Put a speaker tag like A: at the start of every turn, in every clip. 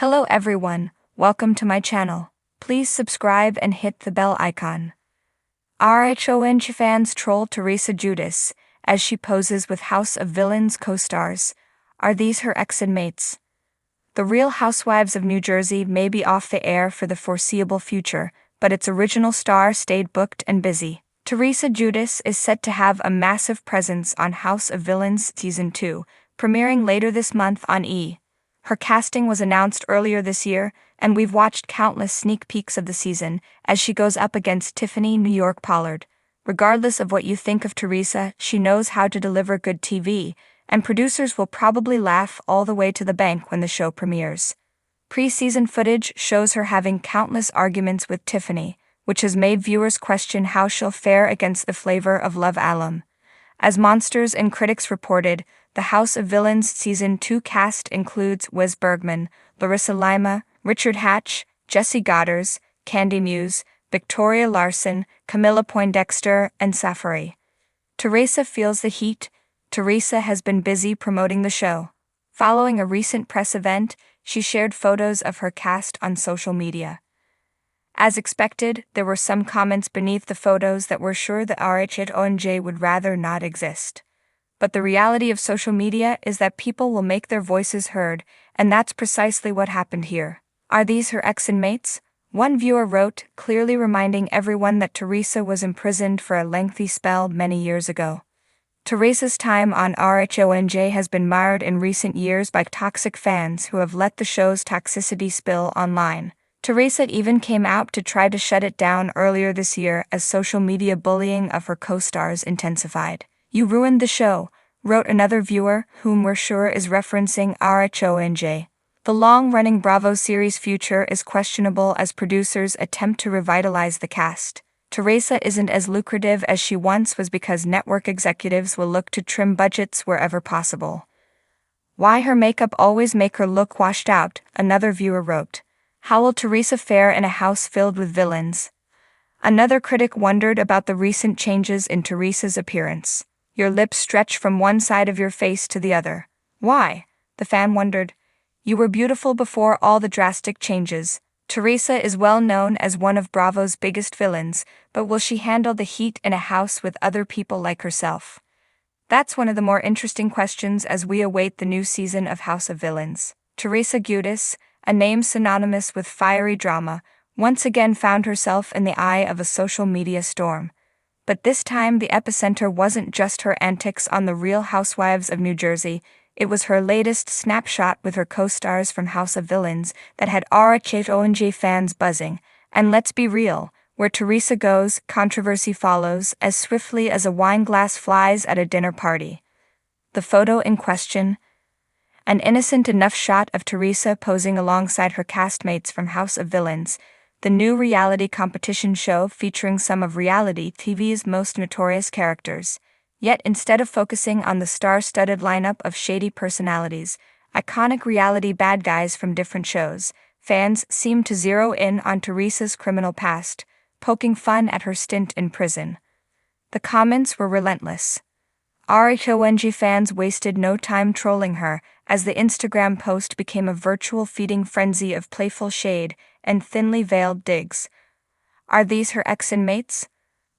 A: Hello everyone, welcome to my channel. Please subscribe and hit the bell icon. RHONJ fans troll Teresa Giudice as she poses with House of Villains co-stars. Are these her ex-inmates? The Real Housewives of New Jersey may be off the air for the foreseeable future, but its original star stayed booked and busy. Teresa Giudice is set to have a massive presence on House of Villains Season 2, premiering later this month on E! Her casting was announced earlier this year, and we've watched countless sneak peeks of the season as she goes up against Tiffany New York Pollard. Regardless of what you think of Teresa, she knows how to deliver good TV, and producers will probably laugh all the way to the bank when the show premieres. Pre-season footage shows her having countless arguments with Tiffany, which has made viewers question how she'll fare against the flavor of Love alum. As Monsters and Critics reported, the House of Villains Season 2 cast includes Wes Bergman, Larissa Lima, Richard Hatch, Jesse Goddard, Candy Muse, Victoria Larson, Camilla Poindexter, and Safari. Teresa feels the heat. Teresa has been busy promoting the show. Following a recent press event, she shared photos of her cast on social media. As expected, there were some comments beneath the photos that were sure the RHONJ would rather not exist. But the reality of social media is that people will make their voices heard, and that's precisely what happened here. Are these her ex-inmates? One viewer wrote, clearly reminding everyone that Teresa was imprisoned for a lengthy spell many years ago. Teresa's time on RHONJ has been marred in recent years by toxic fans who have let the show's toxicity spill online. Teresa even came out to try to shut it down earlier this year as social media bullying of her co-stars intensified. "You ruined the show," wrote another viewer, whom we're sure is referencing RHONJ. The long-running Bravo series future is questionable as producers attempt to revitalize the cast. Teresa isn't as lucrative as she once was because network executives will look to trim budgets wherever possible. "Why her makeup always make her look washed out," another viewer wrote. "How will Teresa fare in a house filled with villains?" Another critic wondered about the recent changes in Teresa's appearance. "Your lips stretch from one side of your face to the other. Why?" the fan wondered. "You were beautiful before all the drastic changes." Teresa is well known as one of Bravo's biggest villains, but will she handle the heat in a house with other people like herself? That's one of the more interesting questions as we await the new season of House of Villains. Teresa Giudice, a name synonymous with fiery drama, once again found herself in the eye of a social media storm. But this time the epicenter wasn't just her antics on The Real Housewives of New Jersey, it was her latest snapshot with her co-stars from House of Villains that had RHONJ fans buzzing. And let's be real, where Teresa goes, controversy follows as swiftly as a wine glass flies at a dinner party. The photo in question? An innocent enough shot of Teresa posing alongside her castmates from House of Villains, the new reality competition show featuring some of reality TV's most notorious characters. Yet instead of focusing on the star-studded lineup of shady personalities, iconic reality bad guys from different shows, fans seemed to zero in on Teresa's criminal past, poking fun at her stint in prison. The comments were relentless. RHONJ fans wasted no time trolling her, as the Instagram post became a virtual feeding frenzy of playful shade and thinly veiled digs. Are these her ex-inmates?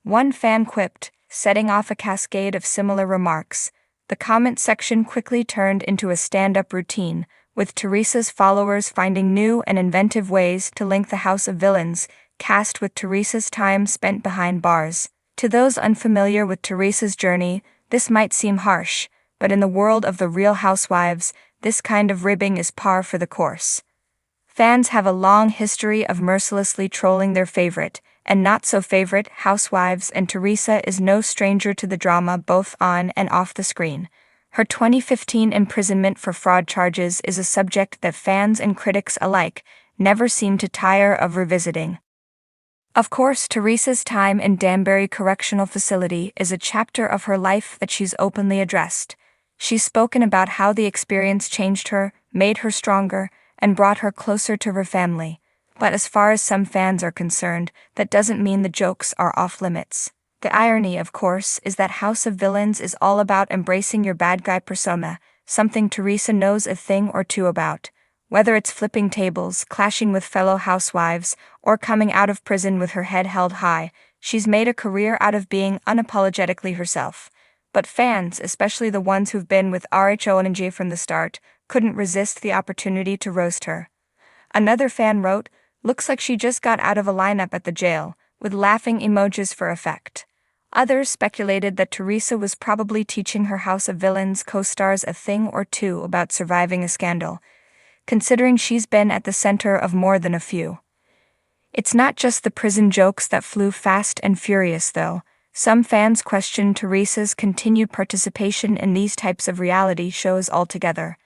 A: One fan quipped, setting off a cascade of similar remarks. The comment section quickly turned into a stand-up routine, with Teresa's followers finding new and inventive ways to link the House of Villains cast with Teresa's time spent behind bars. To those unfamiliar with Teresa's journey, this might seem harsh, but in the world of The Real Housewives, this kind of ribbing is par for the course. Fans have a long history of mercilessly trolling their favorite, and not-so-favorite, housewives, and Teresa is no stranger to the drama both on and off the screen. Her 2015 imprisonment for fraud charges is a subject that fans and critics alike never seem to tire of revisiting. Of course, Teresa's time in Danbury Correctional Facility is a chapter of her life that she's openly addressed. She's spoken about how the experience changed her, made her stronger, and brought her closer to her family. But as far as some fans are concerned, that doesn't mean the jokes are off-limits. The irony, of course, is that House of Villains is all about embracing your bad guy persona, something Teresa knows a thing or two about. Whether it's flipping tables, clashing with fellow housewives, or coming out of prison with her head held high, she's made a career out of being unapologetically herself. But fans, especially the ones who've been with RHONJ from the start, couldn't resist the opportunity to roast her. Another fan wrote, "Looks like she just got out of a lineup at the jail," with laughing emojis for effect. Others speculated that Teresa was probably teaching her House of Villains co-stars a thing or two about surviving a scandal, considering she's been at the center of more than a few. It's not just the prison jokes that flew fast and furious, though. Some fans questioned Teresa's continued participation in these types of reality shows altogether.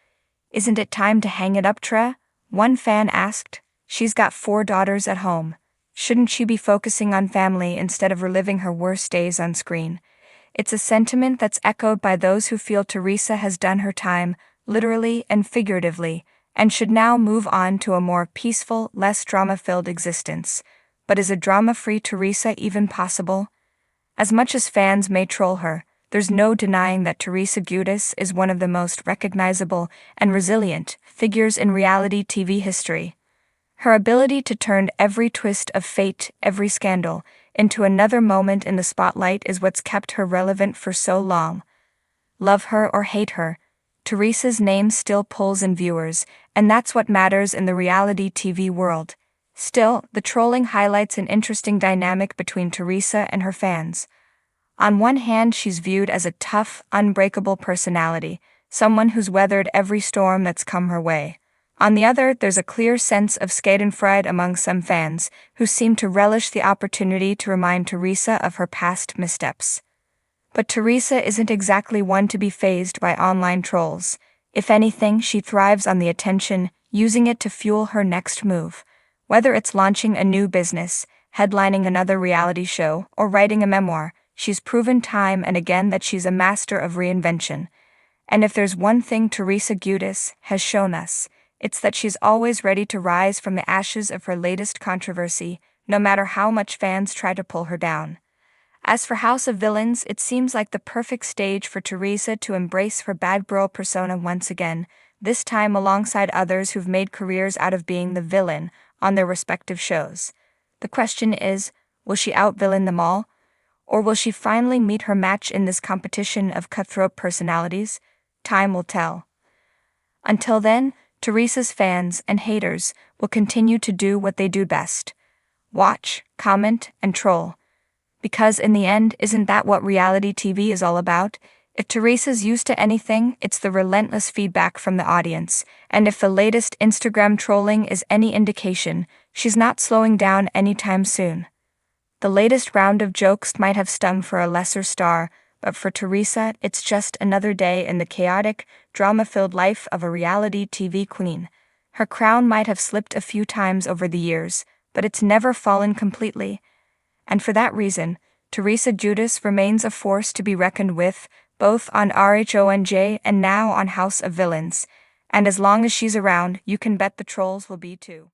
A: "Isn't it time to hang it up, Tre?" One fan asked. "She's got 4 daughters at home. Shouldn't she be focusing on family instead of reliving her worst days on screen?" It's a sentiment that's echoed by those who feel Teresa has done her time, literally and figuratively, and should now move on to a more peaceful, less drama-filled existence. But is a drama-free Teresa even possible? As much as fans may troll her, there's no denying that Teresa Giudice is one of the most recognizable and resilient figures in reality TV history. Her ability to turn every twist of fate, every scandal, into another moment in the spotlight is what's kept her relevant for so long. Love her or hate her, Teresa's name still pulls in viewers, and that's what matters in the reality TV world. Still, the trolling highlights an interesting dynamic between Teresa and her fans. On one hand, she's viewed as a tough, unbreakable personality, someone who's weathered every storm that's come her way. On the other, there's a clear sense of schadenfreude among some fans, who seem to relish the opportunity to remind Teresa of her past missteps. But Teresa isn't exactly one to be fazed by online trolls. If anything, she thrives on the attention, using it to fuel her next move. Whether it's launching a new business, headlining another reality show, or writing a memoir, she's proven time and again that she's a master of reinvention. And if there's one thing Teresa Giudice has shown us, it's that she's always ready to rise from the ashes of her latest controversy, no matter how much fans try to pull her down. As for House of Villains, it seems like the perfect stage for Teresa to embrace her bad girl persona once again, this time alongside others who've made careers out of being the villain on their respective shows. The question is, will she out-villain them all? Or will she finally meet her match in this competition of cutthroat personalities? Time will tell. Until then, Teresa's fans and haters will continue to do what they do best. Watch, comment, and troll. Because in the end, isn't that what reality TV is all about? If Teresa's used to anything, it's the relentless feedback from the audience, and if the latest Instagram trolling is any indication, she's not slowing down anytime soon. The latest round of jokes might have stung for a lesser star, but for Teresa, it's just another day in the chaotic, drama-filled life of a reality TV queen. Her crown might have slipped a few times over the years, but it's never fallen completely. And for that reason, Teresa Giudice remains a force to be reckoned with, both on RHONJ and now on House of Villains. And as long as she's around, you can bet the trolls will be too.